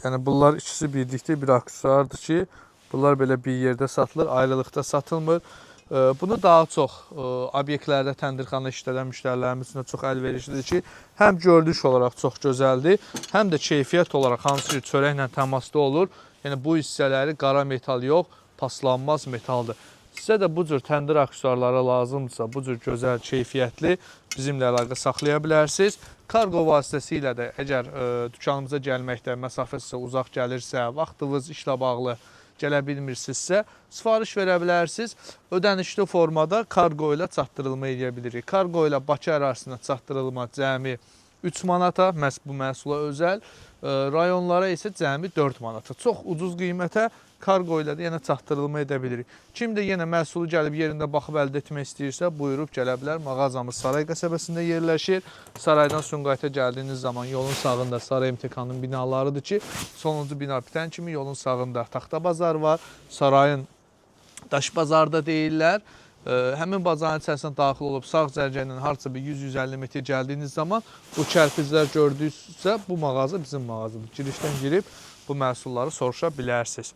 Yəni bunlar ikisi birlikdə bir aksesuardır ki, bunlar belə bir yerdə satılır, ayrılıqda satılmır. Bunu daha çox obyektlərdə təndirxana işlədən müştərilərimiz üçün çox əlverişlidir ki, həm görünüş olaraq çox gözəldir, həm də keyfiyyət olaraq hansı ki çörəklə təmasda olur. Yəni bu hissələri qara metal yox, paslanmaz metaldır. Sizə də bu cür təndir aksesuarları lazımdırsa, bu cür gözəl, keyfiyyətli bizimlə əlaqə saxlaya bilərsiniz. Kargo vasitəsilə də əgər dükanımıza gəlməkdə məsafə sizə uzaq gəlirsə, vaxtınız işlə bağlı gələ bilmirsinizsə, sifariş verə bilərsiniz. Ödənişli formada kargo ilə çatdırılma edə bilirik. Kargo ilə Bakı ərazisinə çatdırılma cəmi 3 manata, məhz bu məhsula özəl, rayonlara isə cəmi 4 manata. Çox ucuz qiymətə kargo ilə də yenə çatdırılma edə bilirik. Kim də yenə məhsulu gəlib yerində baxıb əldə etmək istəyirsə, buyurub gələ bilər. Mağazamız Saray qəsəbəsində yerləşir. Saraydan Sumqayıta gəldiyiniz zaman yolun sağında Saray MTK-nın binalarıdır ki, sonuncu bina bitən kimi yolun sağında Taxta Bazar var. Sarayın Daş Bazarda deyirlər. Həmin bazarın içərisinə daxil olub sağ cərgəylə harca bir 100-150 metr gəldiyiniz zaman bu kərpiclər gördüyünüzsə bu mağaza bizim mağazadır. Girişdən girib bu məhsulları soruşa bilərsiniz.